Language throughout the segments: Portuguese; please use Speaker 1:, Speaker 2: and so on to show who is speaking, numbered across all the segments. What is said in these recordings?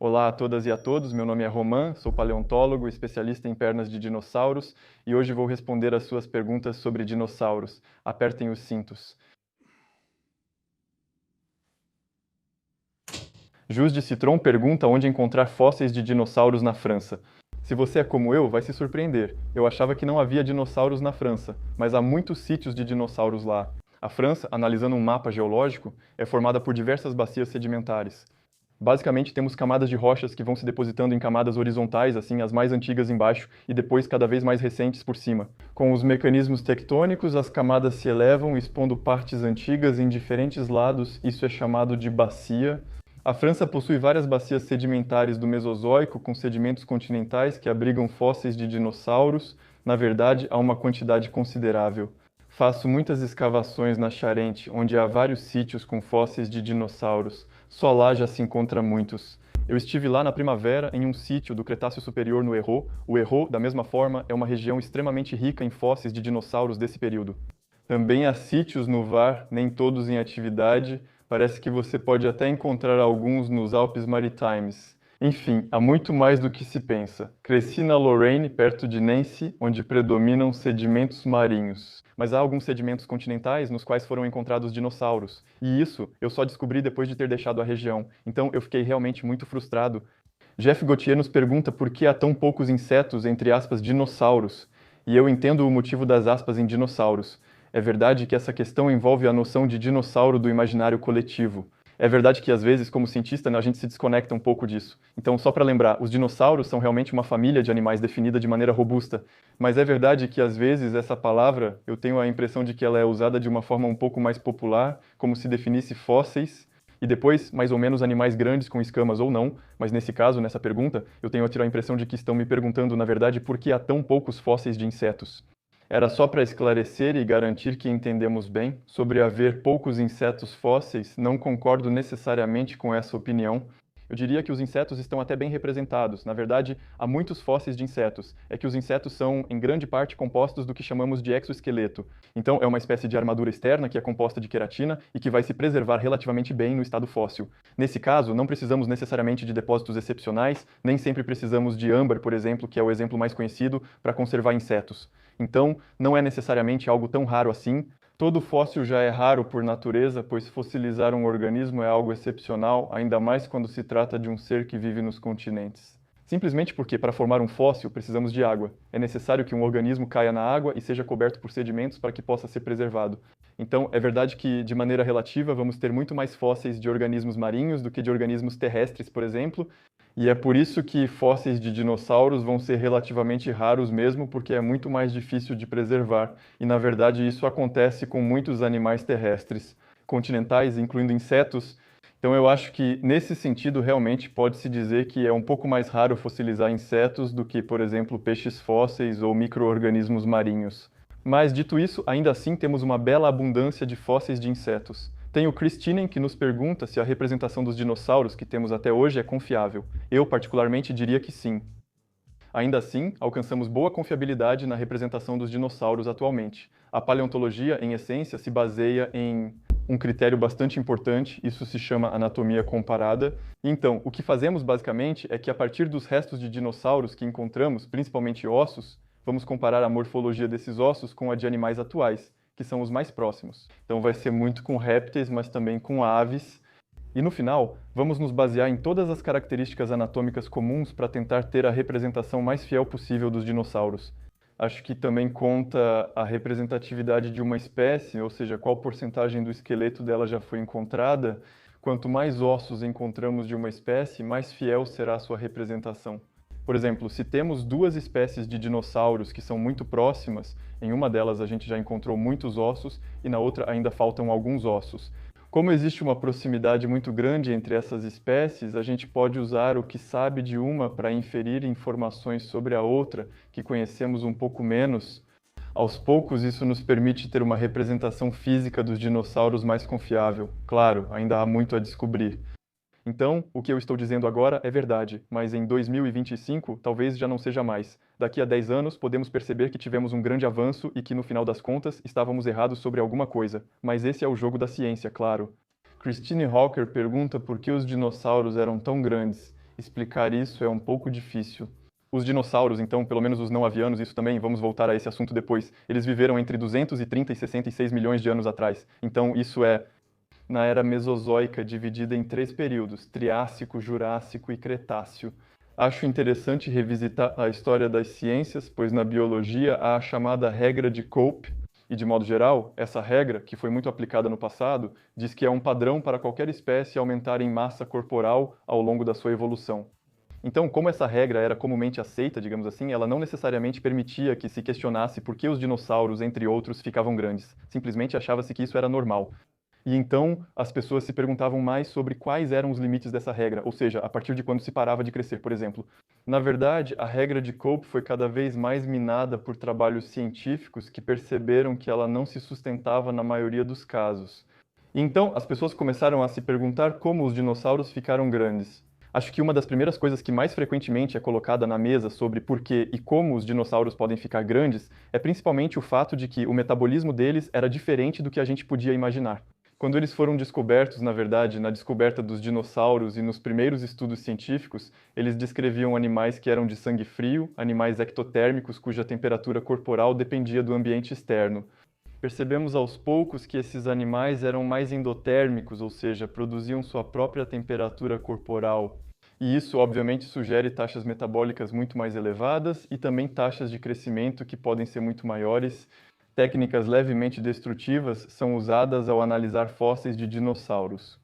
Speaker 1: Olá a todas e a todos, meu nome é Roman, sou paleontólogo, especialista em pernas de dinossauros e hoje vou responder às suas perguntas sobre dinossauros. Apertem os cintos. Jus de Citron pergunta onde encontrar fósseis de dinossauros na França. Se você é como eu, vai se surpreender. Eu achava que não havia dinossauros na França, mas há muitos sítios de dinossauros lá. A França, analisando um mapa geológico, é formada por diversas bacias sedimentares. Basicamente, temos camadas de rochas que vão se depositando em camadas horizontais, assim, as mais antigas embaixo e depois cada vez mais recentes por cima. Com os mecanismos tectônicos, as camadas se elevam, expondo partes antigas em diferentes lados, isso é chamado de bacia. A França possui várias bacias sedimentares do Mesozoico, com sedimentos continentais que abrigam fósseis de dinossauros. Na verdade, há uma quantidade considerável. Faço muitas escavações na Charente, onde há vários sítios com fósseis de dinossauros. Só lá já se encontra muitos. Eu estive lá na primavera em um sítio do Cretáceo Superior no Hérault. O Hérault, da mesma forma, é uma região extremamente rica em fósseis de dinossauros desse período. Também há sítios no Var, nem todos em atividade. Parece que você pode até encontrar alguns nos Alpes Maritimes. Enfim, há muito mais do que se pensa. Cresci na Lorraine, perto de Nancy, onde predominam sedimentos marinhos. Mas há alguns sedimentos continentais nos quais foram encontrados dinossauros. E isso eu só descobri depois de ter deixado a região. Então eu fiquei realmente muito frustrado. Jeff Gauthier nos pergunta por que há tão poucos insetos, entre aspas, dinossauros. E eu entendo o motivo das aspas em dinossauros. É verdade que essa questão envolve a noção de dinossauro do imaginário coletivo. É verdade que, às vezes, como cientista, né, a gente se desconecta um pouco disso. Então, só para lembrar, os dinossauros são realmente uma família de animais definida de maneira robusta. Mas é verdade que, às vezes, essa palavra, eu tenho a impressão de que ela é usada de uma forma um pouco mais popular, como se definisse fósseis, e depois, mais ou menos, animais grandes com escamas ou não. Mas nesse caso, nessa pergunta, eu tenho a impressão de que estão me perguntando, na verdade, por que há tão poucos fósseis de insetos. Era só para esclarecer e garantir que entendemos bem. Sobre haver poucos insetos fósseis, não concordo necessariamente com essa opinião. Eu diria que os insetos estão até bem representados. Na verdade, há muitos fósseis de insetos. É que os insetos são, em grande parte, compostos do que chamamos de exoesqueleto. Então, é uma espécie de armadura externa que é composta de queratina e que vai se preservar relativamente bem no estado fóssil. Nesse caso, não precisamos necessariamente de depósitos excepcionais, nem sempre precisamos de âmbar, por exemplo, que é o exemplo mais conhecido, para conservar insetos. Então, não é necessariamente algo tão raro assim. Todo fóssil já é raro por natureza, pois fossilizar um organismo é algo excepcional, ainda mais quando se trata de um ser que vive nos continentes. Simplesmente porque, para formar um fóssil, precisamos de água. É necessário que um organismo caia na água e seja coberto por sedimentos para que possa ser preservado. Então, é verdade que, de maneira relativa, vamos ter muito mais fósseis de organismos marinhos do que de organismos terrestres, por exemplo, e é por isso que fósseis de dinossauros vão ser relativamente raros mesmo, porque é muito mais difícil de preservar. E na verdade isso acontece com muitos animais terrestres, continentais, incluindo insetos. Então eu acho que nesse sentido realmente pode-se dizer que é um pouco mais raro fossilizar insetos do que, por exemplo, peixes fósseis ou micro-organismos marinhos. Mas dito isso, ainda assim temos uma bela abundância de fósseis de insetos. Tem o Christinen que nos pergunta se a representação dos dinossauros que temos até hoje é confiável. Eu, particularmente, diria que sim. Ainda assim, alcançamos boa confiabilidade na representação dos dinossauros atualmente. A paleontologia, em essência, se baseia em um critério bastante importante, isso se chama anatomia comparada. Então, o que fazemos basicamente é que a partir dos restos de dinossauros que encontramos, principalmente ossos, vamos comparar a morfologia desses ossos com a de animais atuais, que são os mais próximos. Então vai ser muito com répteis, mas também com aves. E no final, vamos nos basear em todas as características anatômicas comuns para tentar ter a representação mais fiel possível dos dinossauros. Acho que também conta a representatividade de uma espécie, ou seja, qual porcentagem do esqueleto dela já foi encontrada. Quanto mais ossos encontramos de uma espécie, mais fiel será a sua representação. Por exemplo, se temos duas espécies de dinossauros que são muito próximas, em uma delas a gente já encontrou muitos ossos e na outra ainda faltam alguns ossos. Como existe uma proximidade muito grande entre essas espécies, a gente pode usar o que sabe de uma para inferir informações sobre a outra que conhecemos um pouco menos. Aos poucos, isso nos permite ter uma representação física dos dinossauros mais confiável. Claro, ainda há muito a descobrir. Então, o que eu estou dizendo agora é verdade, mas em 2025 talvez já não seja mais. Daqui a 10 anos podemos perceber que tivemos um grande avanço e que no final das contas estávamos errados sobre alguma coisa. Mas esse é o jogo da ciência, claro. Christine Hawker pergunta por que os dinossauros eram tão grandes. Explicar isso é um pouco difícil. Os dinossauros, então, pelo menos os não avianos, isso também, vamos voltar a esse assunto depois, eles viveram entre 230 e 66 milhões de anos atrás. Então, isso é na era Mesozoica, dividida em 3 períodos: Triássico, Jurássico e Cretáceo. Acho interessante revisitar a história das ciências, pois na biologia há a chamada regra de Cope, e de modo geral, essa regra, que foi muito aplicada no passado, diz que é um padrão para qualquer espécie aumentar em massa corporal ao longo da sua evolução. Então, como essa regra era comumente aceita, digamos assim, ela não necessariamente permitia que se questionasse por que os dinossauros, entre outros, ficavam grandes. Simplesmente achava-se que isso era normal. E então as pessoas se perguntavam mais sobre quais eram os limites dessa regra, ou seja, a partir de quando se parava de crescer, por exemplo. Na verdade, a regra de Cope foi cada vez mais minada por trabalhos científicos que perceberam que ela não se sustentava na maioria dos casos. E então as pessoas começaram a se perguntar como os dinossauros ficaram grandes. Acho que uma das primeiras coisas que mais frequentemente é colocada na mesa sobre por que e como os dinossauros podem ficar grandes é principalmente o fato de que o metabolismo deles era diferente do que a gente podia imaginar. Quando eles foram descobertos, na verdade, na descoberta dos dinossauros e nos primeiros estudos científicos, eles descreviam animais que eram de sangue frio, animais ectotérmicos cuja temperatura corporal dependia do ambiente externo. Percebemos aos poucos que esses animais eram mais endotérmicos, ou seja, produziam sua própria temperatura corporal. E isso, obviamente, sugere taxas metabólicas muito mais elevadas e também taxas de crescimento que podem ser muito maiores. Técnicas levemente destrutivas são usadas ao analisar fósseis de dinossauros.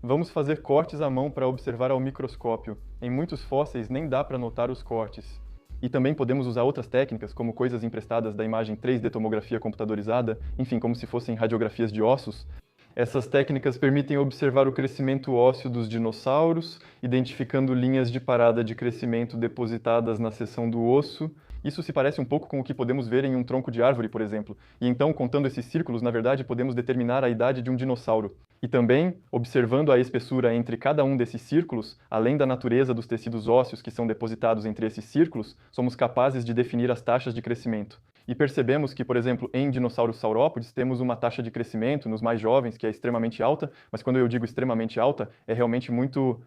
Speaker 1: Vamos fazer cortes à mão para observar ao microscópio. Em muitos fósseis nem dá para notar os cortes. E também podemos usar outras técnicas, como coisas emprestadas da imagem 3D tomografia computadorizada, enfim, como se fossem radiografias de ossos. Essas técnicas permitem observar o crescimento ósseo dos dinossauros, identificando linhas de parada de crescimento depositadas na seção do osso. Isso se parece um pouco com o que podemos ver em um tronco de árvore, por exemplo. E então, contando esses círculos, na verdade, podemos determinar a idade de um dinossauro. E também, observando a espessura entre cada um desses círculos, além da natureza dos tecidos ósseos que são depositados entre esses círculos, somos capazes de definir as taxas de crescimento. E percebemos que, por exemplo, em dinossauros saurópodes, temos uma taxa de crescimento nos mais jovens que é extremamente alta, mas quando eu digo extremamente alta, é realmente muito...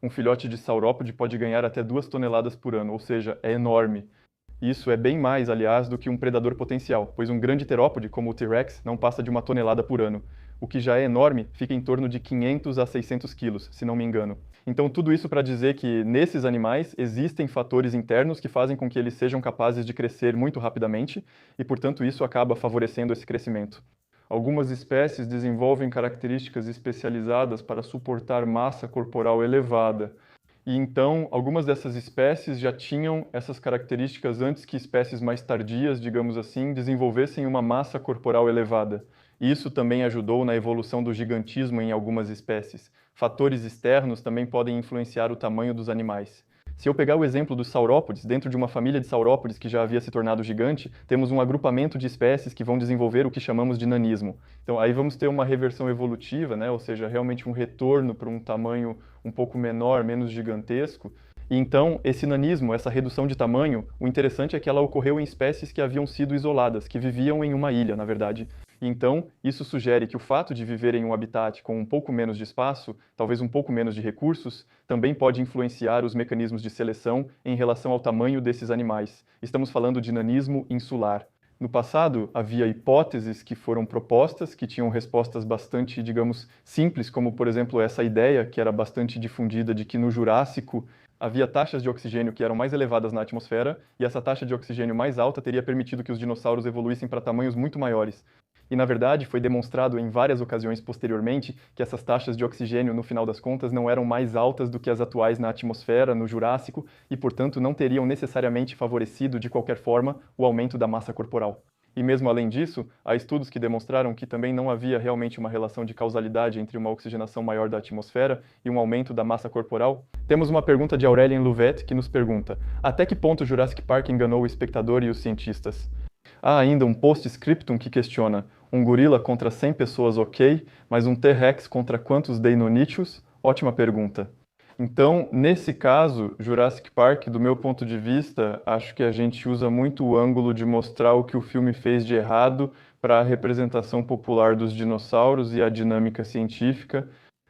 Speaker 1: Um filhote de saurópode pode ganhar até 2 toneladas por ano, ou seja, é enorme. Isso é bem mais, aliás, do que um predador potencial, pois um grande terópode, como o T-Rex, não passa de 1 tonelada por ano. O que já é enorme fica em torno de 500 a 600 quilos, se não me engano. Então, tudo isso para dizer que nesses animais existem fatores internos que fazem com que eles sejam capazes de crescer muito rapidamente e, portanto, isso acaba favorecendo esse crescimento. Algumas espécies desenvolvem características especializadas para suportar massa corporal elevada. E então, algumas dessas espécies já tinham essas características antes que espécies mais tardias, digamos assim, desenvolvessem uma massa corporal elevada. Isso também ajudou na evolução do gigantismo em algumas espécies. Fatores externos também podem influenciar o tamanho dos animais. Se eu pegar o exemplo dos saurópodes, dentro de uma família de saurópodes que já havia se tornado gigante, temos um agrupamento de espécies que vão desenvolver o que chamamos de nanismo. Então, aí vamos ter uma reversão evolutiva, né? Ou seja, realmente um retorno para um tamanho um pouco menor, menos gigantesco. E então, esse nanismo, essa redução de tamanho, o interessante é que ela ocorreu em espécies que haviam sido isoladas, que viviam em uma ilha, na verdade. Então, isso sugere que o fato de viver em um habitat com um pouco menos de espaço, talvez um pouco menos de recursos, também pode influenciar os mecanismos de seleção em relação ao tamanho desses animais. Estamos falando de nanismo insular. No passado, havia hipóteses que foram propostas, que tinham respostas bastante, digamos, simples, como, por exemplo, essa ideia, que era bastante difundida, de que no Jurássico havia taxas de oxigênio que eram mais elevadas na atmosfera, e essa taxa de oxigênio mais alta teria permitido que os dinossauros evoluíssem para tamanhos muito maiores. E, na verdade, foi demonstrado em várias ocasiões posteriormente que essas taxas de oxigênio, no final das contas, não eram mais altas do que as atuais na atmosfera, no Jurássico, e, portanto, não teriam necessariamente favorecido, de qualquer forma, o aumento da massa corporal. E mesmo além disso, há estudos que demonstraram que também não havia realmente uma relação de causalidade entre uma oxigenação maior da atmosfera e um aumento da massa corporal. Temos uma pergunta de Aurélien Louvet que nos pergunta: até que ponto Jurassic Park enganou o espectador e os cientistas? Há ainda um post-scriptum que questiona: um gorila contra 100 pessoas, ok, mas um T-Rex contra quantos Deinonychus? Ótima pergunta. Então, nesse caso, Jurassic Park, do meu ponto de vista, acho que a gente usa muito o ângulo de mostrar o que o filme fez de errado para a representação popular dos dinossauros e a dinâmica científica.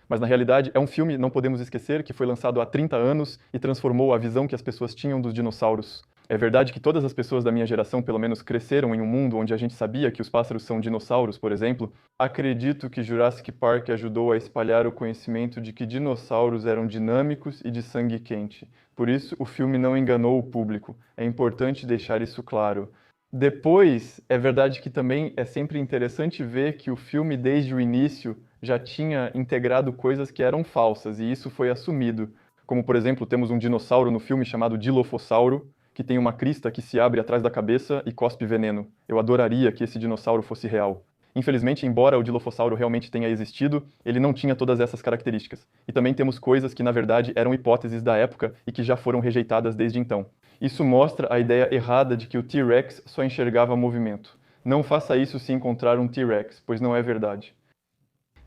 Speaker 1: Mas na realidade é um filme, não podemos esquecer, que foi lançado há 30 anos e transformou a visão que as pessoas tinham dos dinossauros. É verdade que todas as pessoas da minha geração, pelo menos, cresceram em um mundo onde a gente sabia que os pássaros são dinossauros, por exemplo. Acredito que Jurassic Park ajudou a espalhar o conhecimento de que dinossauros eram dinâmicos e de sangue quente. Por isso, o filme não enganou o público. É importante deixar isso claro. Depois, é verdade que também é sempre interessante ver que o filme, desde o início, já tinha integrado coisas que eram falsas, e isso foi assumido. Como, por exemplo, temos um dinossauro no filme chamado Dilophosauro, que tem uma crista que se abre atrás da cabeça e cospe veneno. Eu adoraria que esse dinossauro fosse real. Infelizmente, embora o Dilophosauro realmente tenha existido, ele não tinha todas essas características. E também temos coisas que, na verdade, eram hipóteses da época e que já foram rejeitadas desde então. Isso mostra a ideia errada de que o T-Rex só enxergava movimento. Não faça isso se encontrar um T-Rex, pois não é verdade.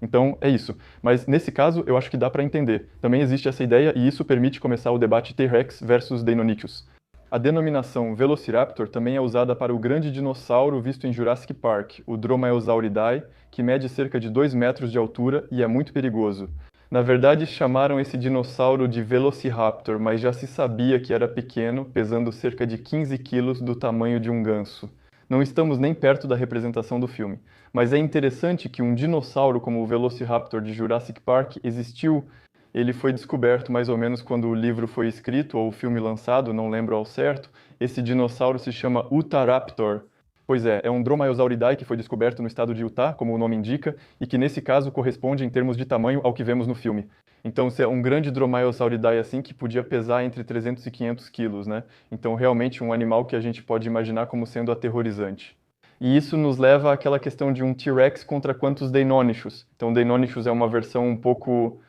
Speaker 1: Então, é isso. Mas nesse caso, eu acho que dá para entender. Também existe essa ideia e isso permite começar o debate T-Rex versus Deinonychus. A denominação Velociraptor também é usada para o grande dinossauro visto em Jurassic Park, o Dromaeosauridae, que mede cerca de 2 metros de altura e é muito perigoso. Na verdade, chamaram esse dinossauro de Velociraptor, mas já se sabia que era pequeno, pesando cerca de 15 quilos do tamanho de um ganso. Não estamos nem perto da representação do filme, mas é interessante que um dinossauro como o Velociraptor de Jurassic Park existiu. Ele foi descoberto mais ou menos quando o livro foi escrito ou o filme lançado, não lembro ao certo. Esse dinossauro se chama Utahraptor. Pois é um Dromaeosauridae que foi descoberto no estado de Utah, como o nome indica, e que nesse caso corresponde em termos de tamanho ao que vemos no filme. Então, se é um grande Dromaeosauridae assim que podia pesar entre 300 e 500 quilos, né? Então, realmente um animal que a gente pode imaginar como sendo aterrorizante. E isso nos leva àquela questão de um T-Rex contra quantos Deinonychus. Então, Deinonychus é uma versão um pouco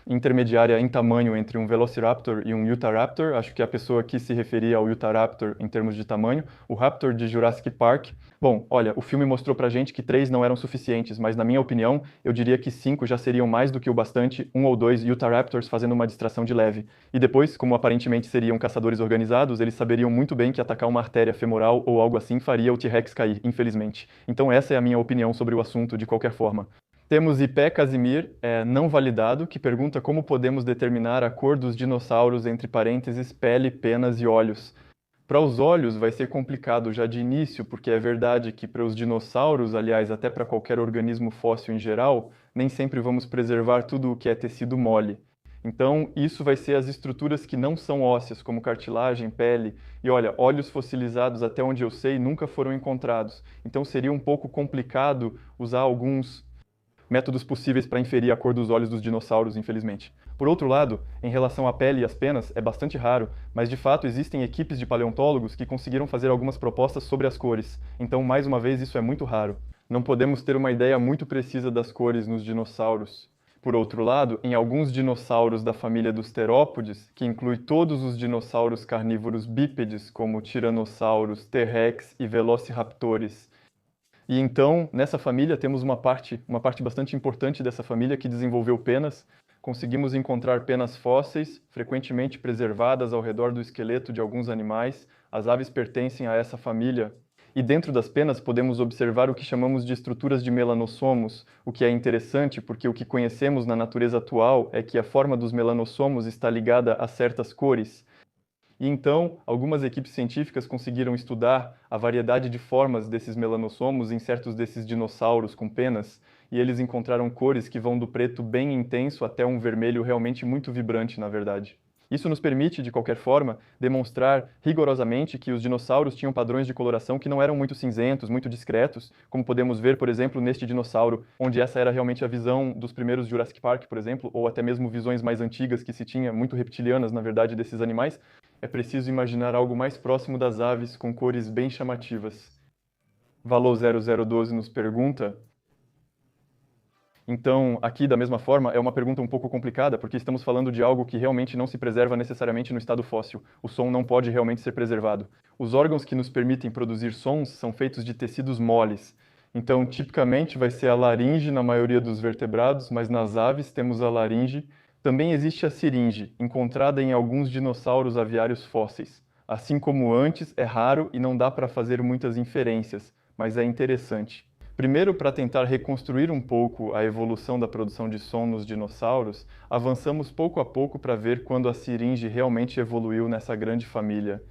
Speaker 1: intermediária em tamanho entre um Velociraptor e um Utahraptor. Acho que a pessoa aqui se referia ao Utahraptor em termos de tamanho. O Raptor de Jurassic Park. Bom, olha, o filme mostrou pra gente que 3 não eram suficientes, mas na minha opinião, eu diria que 5 já seriam mais do que o bastante, 1 ou 2 Utahraptors fazendo uma distração de leve. E depois, como aparentemente seriam caçadores organizados, eles saberiam muito bem que atacar uma artéria femoral ou algo assim faria o T-Rex cair, infelizmente. Então essa é a minha opinião sobre o assunto de qualquer forma. Temos Ipé Casimir, não validado, que pergunta como podemos determinar a cor dos dinossauros entre parênteses, pele, penas e olhos. Para os olhos vai ser complicado já de início, porque é verdade que para os dinossauros, aliás, até para qualquer organismo fóssil em geral, nem sempre vamos preservar tudo o que é tecido mole. Então, isso vai ser as estruturas que não são ósseas, como cartilagem, pele. E olha, olhos fossilizados, até onde eu sei, nunca foram encontrados. Então, seria um pouco complicado usar alguns métodos possíveis para inferir a cor dos olhos dos dinossauros, infelizmente. Por outro lado, em relação à pele e às penas, é bastante raro, mas de fato existem equipes de paleontólogos que conseguiram fazer algumas propostas sobre as cores. Então, mais uma vez, isso é muito raro. Não podemos ter uma ideia muito precisa das cores nos dinossauros. Por outro lado, em alguns dinossauros da família dos terópodes, que inclui todos os dinossauros carnívoros bípedes, como tiranossauros, T-rex e velociraptores, e então, nessa família, temos uma parte bastante importante dessa família que desenvolveu penas. Conseguimos encontrar penas fósseis, frequentemente preservadas ao redor do esqueleto de alguns animais. As aves pertencem a essa família. E dentro das penas podemos observar o que chamamos de estruturas de melanossomos, o que é interessante porque o que conhecemos na natureza atual é que a forma dos melanossomos está ligada a certas cores. E então, algumas equipes científicas conseguiram estudar a variedade de formas desses melanossomos em certos desses dinossauros com penas, e eles encontraram cores que vão do preto bem intenso até um vermelho realmente muito vibrante, na verdade. Isso nos permite, de qualquer forma, demonstrar rigorosamente que os dinossauros tinham padrões de coloração que não eram muito cinzentos, muito discretos, como podemos ver, por exemplo, neste dinossauro, onde essa era realmente a visão dos primeiros Jurassic Park, por exemplo, ou até mesmo visões mais antigas que se tinha, muito reptilianas, na verdade, desses animais. É preciso imaginar algo mais próximo das aves, com cores bem chamativas. Valor 0012 nos pergunta. Então, aqui, da mesma forma, é uma pergunta um pouco complicada, porque estamos falando de algo que realmente não se preserva necessariamente no estado fóssil. O som não pode realmente ser preservado. Os órgãos que nos permitem produzir sons são feitos de tecidos moles. Então, tipicamente, vai ser a laringe na maioria dos vertebrados, mas nas aves temos a laringe. Também existe a siringe, encontrada em alguns dinossauros aviários fósseis. Assim como antes, é raro e não dá para fazer muitas inferências, mas é interessante. Primeiro, para tentar reconstruir um pouco a evolução da produção de som nos dinossauros, avançamos pouco a pouco para ver quando a siringe realmente evoluiu nessa grande família.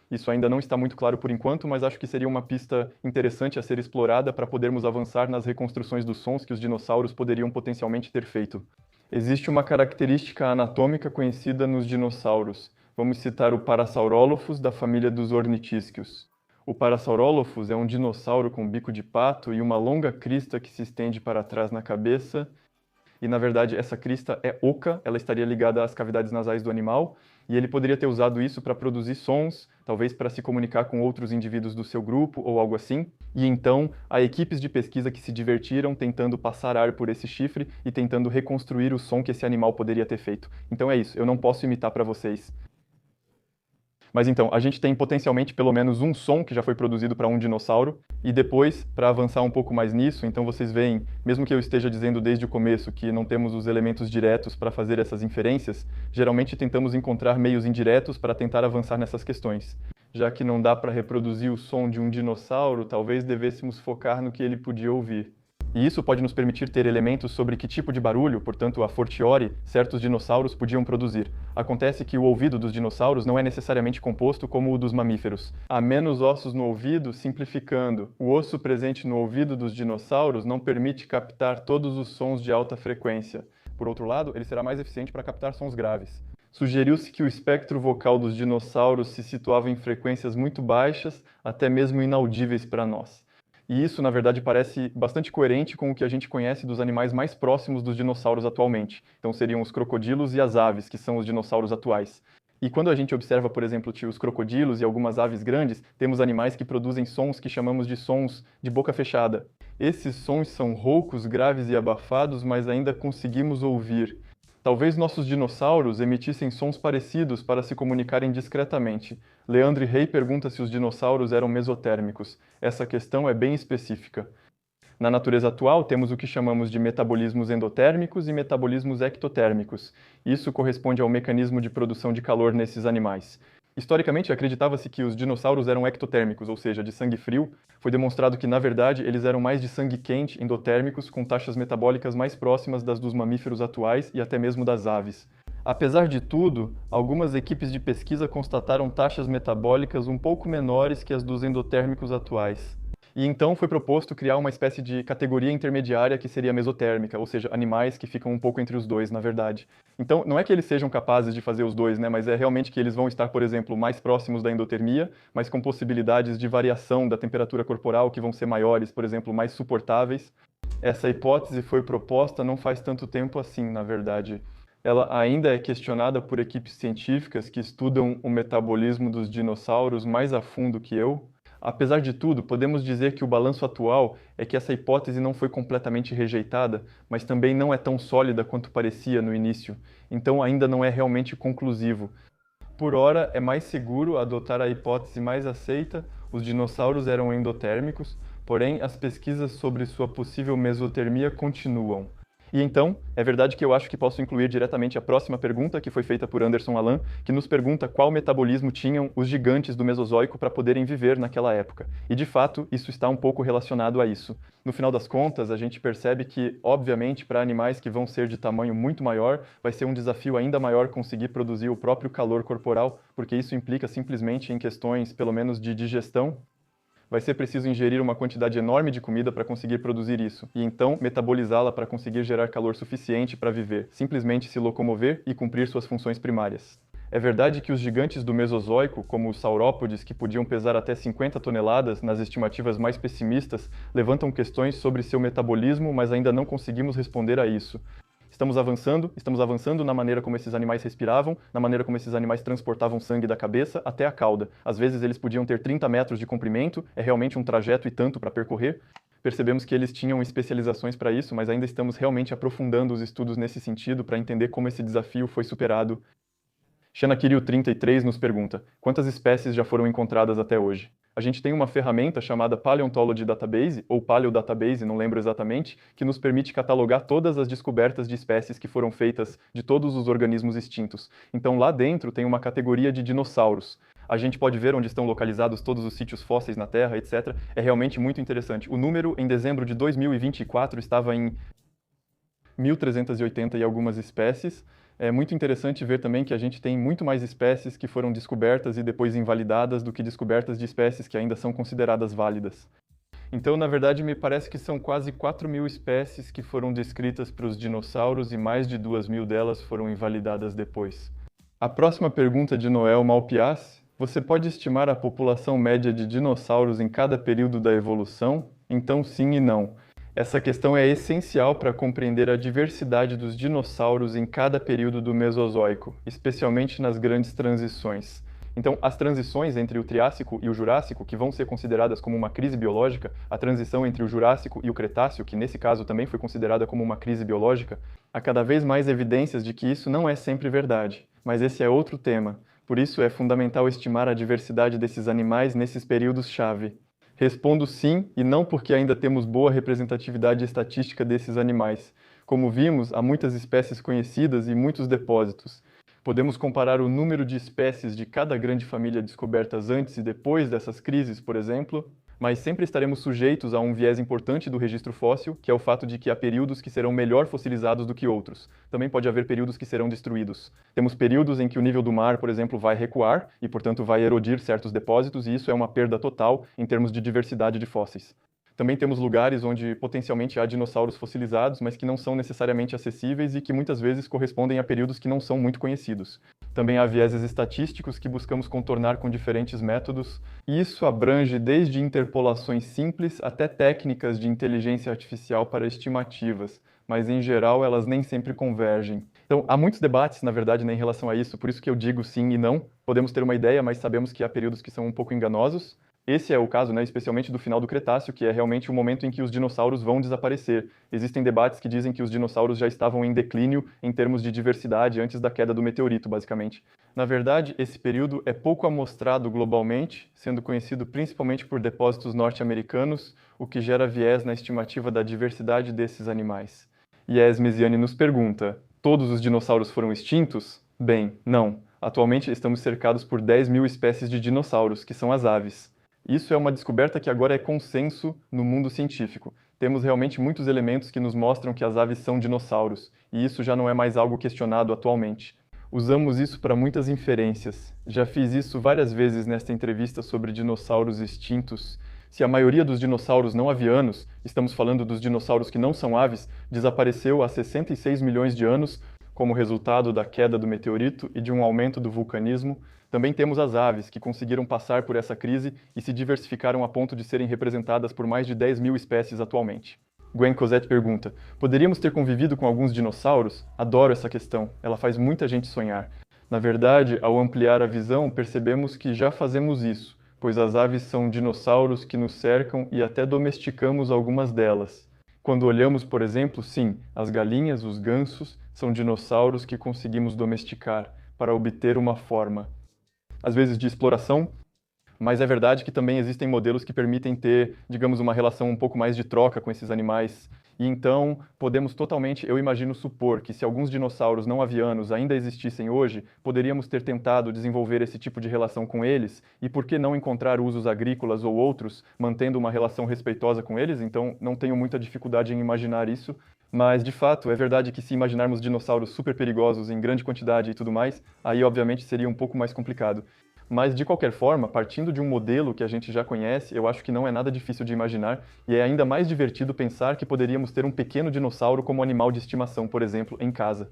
Speaker 1: Isso ainda não está muito claro por enquanto, mas acho que seria uma pista interessante a ser explorada para podermos avançar nas reconstruções dos sons que os dinossauros poderiam potencialmente ter feito. Existe uma característica anatômica conhecida nos dinossauros. Vamos citar o Parasaurolophus da família dos ornitisquios. O Parasaurolophus é um dinossauro com bico de pato e uma longa crista que se estende para trás na cabeça. E, na verdade, essa crista é oca, ela estaria ligada às cavidades nasais do animal, e ele poderia ter usado isso para produzir sons, talvez para se comunicar com outros indivíduos do seu grupo ou algo assim. E então, há equipes de pesquisa que se divertiram tentando passar ar por esse chifre e tentando reconstruir o som que esse animal poderia ter feito. Então é isso, eu não posso imitar para vocês. Mas então, a gente tem potencialmente pelo menos um som que já foi produzido para um dinossauro, e depois, para avançar um pouco mais nisso, então vocês veem, mesmo que eu esteja dizendo desde o começo que não temos os elementos diretos para fazer essas inferências, geralmente tentamos encontrar meios indiretos para tentar avançar nessas questões. Já que não dá para reproduzir o som de um dinossauro, talvez devêssemos focar no que ele podia ouvir. E isso pode nos permitir ter elementos sobre que tipo de barulho, portanto, a fortiori, certos dinossauros podiam produzir. Acontece que o ouvido dos dinossauros não é necessariamente composto como o dos mamíferos. Há menos ossos no ouvido, simplificando. O osso presente no ouvido dos dinossauros não permite captar todos os sons de alta frequência. Por outro lado, ele será mais eficiente para captar sons graves. Sugeriu-se que o espectro vocal dos dinossauros se situava em frequências muito baixas, até mesmo inaudíveis para nós. E isso, na verdade, parece bastante coerente com o que a gente conhece dos animais mais próximos dos dinossauros atualmente. Então seriam os crocodilos e as aves, que são os dinossauros atuais. E quando a gente observa, por exemplo, os crocodilos e algumas aves grandes, temos animais que produzem sons que chamamos de sons de boca fechada. Esses sons são roucos, graves e abafados, mas ainda conseguimos ouvir. Talvez nossos dinossauros emitissem sons parecidos para se comunicarem discretamente. Leandro Rey pergunta se os dinossauros eram mesotérmicos. Essa questão é bem específica. Na natureza atual, temos o que chamamos de metabolismos endotérmicos e metabolismos ectotérmicos. Isso corresponde ao mecanismo de produção de calor nesses animais. Historicamente, acreditava-se que os dinossauros eram ectotérmicos, ou seja, de sangue frio. Foi demonstrado que, na verdade, eles eram mais de sangue quente, endotérmicos, com taxas metabólicas mais próximas das dos mamíferos atuais e até mesmo das aves. Apesar de tudo, algumas equipes de pesquisa constataram taxas metabólicas um pouco menores que as dos endotérmicos atuais. E então foi proposto criar uma espécie de categoria intermediária que seria mesotérmica, ou seja, animais que ficam um pouco entre os dois, na verdade. Então, não é que eles sejam capazes de fazer os dois, né, mas é realmente que eles vão estar, por exemplo, mais próximos da endotermia, mas com possibilidades de variação da temperatura corporal que vão ser maiores, por exemplo, mais suportáveis. Essa hipótese foi proposta não faz tanto tempo assim, na verdade. Ela ainda é questionada por equipes científicas que estudam o metabolismo dos dinossauros mais a fundo que eu. Apesar de tudo, podemos dizer que o balanço atual é que essa hipótese não foi completamente rejeitada, mas também não é tão sólida quanto parecia no início, então ainda não é realmente conclusivo. Por ora, é mais seguro adotar a hipótese mais aceita: os dinossauros eram endotérmicos, porém as pesquisas sobre sua possível mesotermia continuam. E então, é verdade que eu acho que posso incluir diretamente a próxima pergunta, que foi feita por Anderson Alan, que nos pergunta qual metabolismo tinham os gigantes do Mesozoico para poderem viver naquela época. E, de fato, isso está um pouco relacionado a isso. No final das contas, a gente percebe que, obviamente, para animais que vão ser de tamanho muito maior, vai ser um desafio ainda maior conseguir produzir o próprio calor corporal, porque isso implica simplesmente em questões, pelo menos, de digestão. Vai ser preciso ingerir uma quantidade enorme de comida para conseguir produzir isso, e então metabolizá-la para conseguir gerar calor suficiente para viver, simplesmente se locomover e cumprir suas funções primárias. É verdade que os gigantes do Mesozoico, como os saurópodes, que podiam pesar até 50 toneladas nas estimativas mais pessimistas, levantam questões sobre seu metabolismo, mas ainda não conseguimos responder a isso. Estamos avançando na maneira como esses animais respiravam, na maneira como esses animais transportavam sangue da cabeça até a cauda. Às vezes eles podiam ter 30 metros de comprimento, é realmente um trajeto e tanto para percorrer. Percebemos que eles tinham especializações para isso, mas ainda estamos realmente aprofundando os estudos nesse sentido para entender como esse desafio foi superado. Xanaquirio33 nos pergunta: quantas espécies já foram encontradas até hoje? A gente tem uma ferramenta chamada Paleontology Database, ou Paleo Database, não lembro exatamente, que nos permite catalogar todas as descobertas de espécies que foram feitas de todos os organismos extintos. Então lá dentro tem uma categoria de dinossauros. A gente pode ver onde estão localizados todos os sítios fósseis na Terra, etc. É realmente muito interessante. O número em dezembro de 2024 estava em 1.380 e algumas espécies. É muito interessante ver também que a gente tem muito mais espécies que foram descobertas e depois invalidadas do que descobertas de espécies que ainda são consideradas válidas. Então, na verdade, me parece que são quase 4.000 espécies que foram descritas para os dinossauros e mais de 2.000 delas foram invalidadas depois. A próxima pergunta de Noel Malpias: você pode estimar a população média de dinossauros em cada período da evolução? Então, sim e não. Essa questão é essencial para compreender a diversidade dos dinossauros em cada período do Mesozoico, especialmente nas grandes transições. Então, as transições entre o Triássico e o Jurássico, que vão ser consideradas como uma crise biológica, a transição entre o Jurássico e o Cretáceo, que nesse caso também foi considerada como uma crise biológica, há cada vez mais evidências de que isso não é sempre verdade. Mas esse é outro tema. Por isso é fundamental estimar a diversidade desses animais nesses períodos-chave. Respondo sim e não porque ainda temos boa representatividade estatística desses animais. Como vimos, há muitas espécies conhecidas e muitos depósitos. Podemos comparar o número de espécies de cada grande família descobertas antes e depois dessas crises, por exemplo, mas sempre estaremos sujeitos a um viés importante do registro fóssil, que é o fato de que há períodos que serão melhor fossilizados do que outros. Também pode haver períodos que serão destruídos. Temos períodos em que o nível do mar, por exemplo, vai recuar e, portanto, vai erodir certos depósitos, e isso é uma perda total em termos de diversidade de fósseis. Também temos lugares onde potencialmente há dinossauros fossilizados, mas que não são necessariamente acessíveis e que muitas vezes correspondem a períodos que não são muito conhecidos. Também há vieses estatísticos que buscamos contornar com diferentes métodos, e isso abrange desde interpolações simples até técnicas de inteligência artificial para estimativas, mas em geral elas nem sempre convergem. Então, há muitos debates, na verdade, em relação a isso, por isso que eu digo sim e não. Podemos ter uma ideia, mas sabemos que há períodos que são um pouco enganosos. Esse é o caso, especialmente do final do Cretáceo, que é realmente o momento em que os dinossauros vão desaparecer. Existem debates que dizem que os dinossauros já estavam em declínio em termos de diversidade antes da queda do meteorito, basicamente. Na verdade, esse período é pouco amostrado globalmente, sendo conhecido principalmente por depósitos norte-americanos, o que gera viés na estimativa da diversidade desses animais. Yes Mesiani nos pergunta: todos os dinossauros foram extintos? Bem, não. Atualmente estamos cercados por 10.000 espécies de dinossauros, que são as aves. Isso é uma descoberta que agora é consenso no mundo científico. Temos realmente muitos elementos que nos mostram que as aves são dinossauros, e isso já não é mais algo questionado atualmente. Usamos isso para muitas inferências. Já fiz isso várias vezes nesta entrevista sobre dinossauros extintos. Se a maioria dos dinossauros não avianos, estamos falando dos dinossauros que não são aves, desapareceu há 66 milhões de anos, como resultado da queda do meteorito e de um aumento do vulcanismo, também temos as aves, que conseguiram passar por essa crise e se diversificaram a ponto de serem representadas por mais de 10.000 espécies atualmente. Gwen Cosette pergunta: poderíamos ter convivido com alguns dinossauros? Adoro essa questão, ela faz muita gente sonhar. Na verdade, ao ampliar a visão, percebemos que já fazemos isso, pois as aves são dinossauros que nos cercam e até domesticamos algumas delas. Quando olhamos, por exemplo, sim, as galinhas, os gansos, são dinossauros que conseguimos domesticar para obter uma forma, às vezes de exploração, mas é verdade que também existem modelos que permitem ter, digamos, uma relação um pouco mais de troca com esses animais. E então podemos totalmente, eu imagino, supor que se alguns dinossauros não avianos ainda existissem hoje, poderíamos ter tentado desenvolver esse tipo de relação com eles, e por que não encontrar usos agrícolas ou outros, mantendo uma relação respeitosa com eles? Então não tenho muita dificuldade em imaginar isso. Mas, de fato, é verdade que se imaginarmos dinossauros super perigosos em grande quantidade e tudo mais, aí obviamente seria um pouco mais complicado. Mas, de qualquer forma, partindo de um modelo que a gente já conhece, eu acho que não é nada difícil de imaginar, e é ainda mais divertido pensar que poderíamos ter um pequeno dinossauro como animal de estimação, por exemplo, em casa.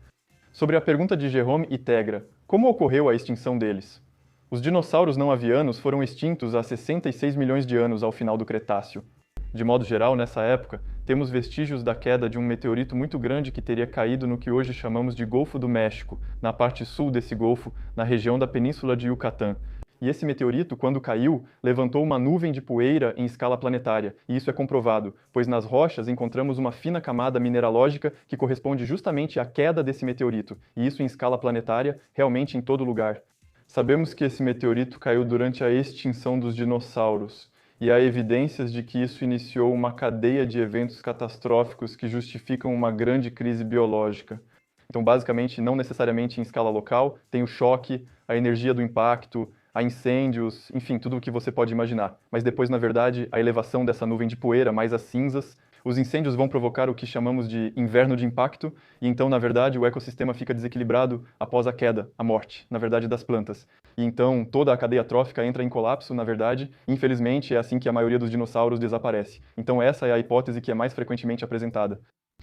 Speaker 1: Sobre a pergunta de Jerome e Tegra: como ocorreu a extinção deles? Os dinossauros não avianos foram extintos há 66 milhões de anos ao final do Cretáceo. De modo geral, nessa época, temos vestígios da queda de um meteorito muito grande que teria caído no que hoje chamamos de Golfo do México, na parte sul desse golfo, na região da Península de Yucatán. E esse meteorito, quando caiu, levantou uma nuvem de poeira em escala planetária, e isso é comprovado, pois nas rochas encontramos uma fina camada mineralógica que corresponde justamente à queda desse meteorito, e isso em escala planetária, realmente em todo lugar. Sabemos que esse meteorito caiu durante a extinção dos dinossauros, e há evidências de que isso iniciou uma cadeia de eventos catastróficos que justificam uma grande crise biológica. Então, basicamente, não necessariamente em escala local, tem o choque, a energia do impacto, há incêndios, enfim, tudo o que você pode imaginar. Mas depois, na verdade, a elevação dessa nuvem de poeira, mais as cinzas, os incêndios vão provocar o que chamamos de inverno de impacto, e então, na verdade, o ecossistema fica desequilibrado após a queda, a morte, na verdade, das plantas. E então toda a cadeia trófica entra em colapso, na verdade, e infelizmente é assim que a maioria dos dinossauros desaparece. Então essa é a hipótese que é mais frequentemente apresentada.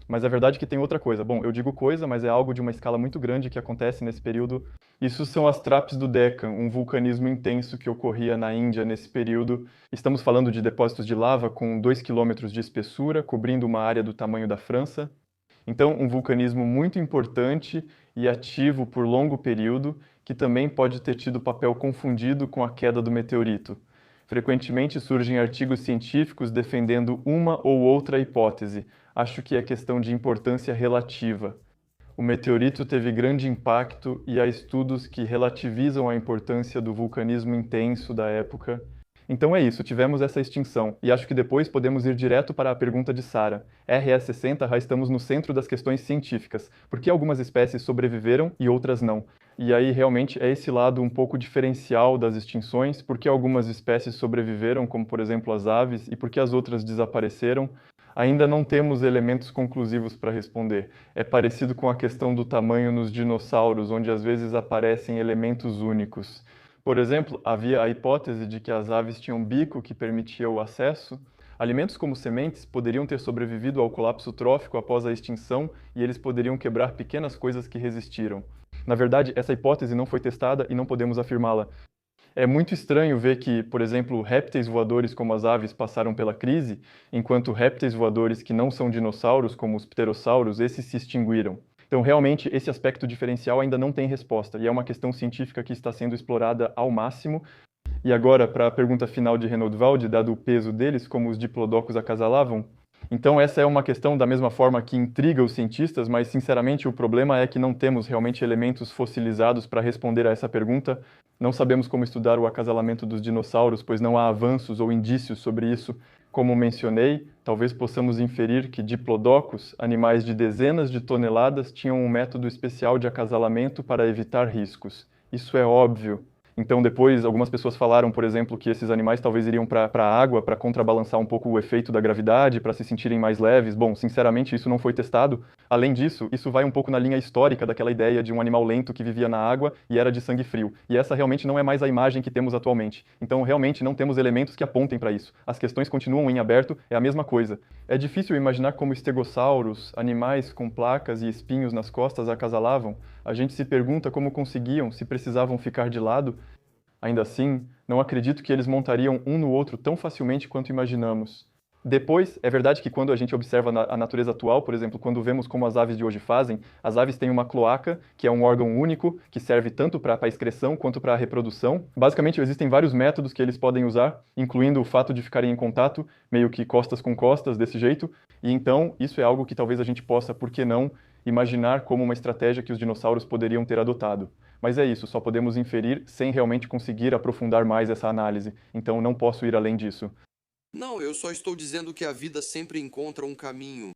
Speaker 1: Mas a verdade é que tem outra coisa. Bom, eu digo coisa, mas é algo de uma escala muito grande que acontece nesse período. Isso são as traps do Deccan, um vulcanismo intenso que ocorria na Índia nesse período. Estamos falando de depósitos de lava com 2 quilômetros de espessura, cobrindo uma área do tamanho da França. Então, um vulcanismo muito importante e ativo por longo período, que também pode ter tido papel confundido com a queda do meteorito. Frequentemente surgem artigos científicos defendendo uma ou outra hipótese. Acho que é questão de importância relativa. O meteorito teve grande impacto e há estudos que relativizam a importância do vulcanismo intenso da época. Então é isso, tivemos essa extinção, e acho que depois podemos ir direto para a pergunta de Sara. RS60 já estamos no centro das questões científicas, por que algumas espécies sobreviveram e outras não? E aí realmente é esse lado um pouco diferencial das extinções, por que algumas espécies sobreviveram, como por exemplo as aves, e por que as outras desapareceram? Ainda não temos elementos conclusivos para responder. É parecido com a questão do tamanho nos dinossauros, onde às vezes aparecem elementos únicos. Por exemplo, havia a hipótese de que as aves tinham bico que permitia o acesso. Alimentos como sementes poderiam ter sobrevivido ao colapso trófico após a extinção e eles poderiam quebrar pequenas coisas que resistiram. Na verdade, essa hipótese não foi testada e não podemos afirmá-la. É muito estranho ver que, por exemplo, répteis voadores como as aves passaram pela crise, enquanto répteis voadores que não são dinossauros, como os pterossauros, esses se extinguiram. Então, realmente, esse aspecto diferencial ainda não tem resposta, e é uma questão científica que está sendo explorada ao máximo. E agora, para a pergunta final de Reinhold Valde, dado o peso deles, como os diplodocos acasalavam, então essa é uma questão da mesma forma que intriga os cientistas, mas sinceramente o problema é que não temos realmente elementos fossilizados para responder a essa pergunta. Não sabemos como estudar o acasalamento dos dinossauros, pois não há avanços ou indícios sobre isso. Como mencionei, talvez possamos inferir que diplodocos, animais de dezenas de toneladas, tinham um método especial de acasalamento para evitar riscos. Isso é óbvio. Então, depois, algumas pessoas falaram, por exemplo, que esses animais talvez iriam para a água para contrabalançar um pouco o efeito da gravidade, para se sentirem mais leves. Bom, sinceramente, isso não foi testado. Além disso, isso vai um pouco na linha histórica daquela ideia de um animal lento que vivia na água e era de sangue frio. E essa realmente não é mais a imagem que temos atualmente. Então, realmente, não temos elementos que apontem para isso. As questões continuam em aberto, é a mesma coisa. É difícil imaginar como estegossauros, animais com placas e espinhos nas costas, acasalavam. A gente se pergunta como conseguiam, se precisavam ficar de lado. Ainda assim, não acredito que eles montariam um no outro tão facilmente quanto imaginamos. Depois, é verdade que quando a gente observa a natureza atual, por exemplo, quando vemos como as aves de hoje fazem, as aves têm uma cloaca, que é um órgão único, que serve tanto para a excreção quanto para a reprodução. Basicamente, existem vários métodos que eles podem usar, incluindo o fato de ficarem em contato, meio que costas com costas, desse jeito. E então, isso é algo que talvez a gente possa, por que não, imaginar como uma estratégia que os dinossauros poderiam ter adotado. Mas é isso, só podemos inferir sem realmente conseguir aprofundar mais essa análise. Então não posso ir além disso.
Speaker 2: Não, eu só estou dizendo que a vida sempre encontra um caminho.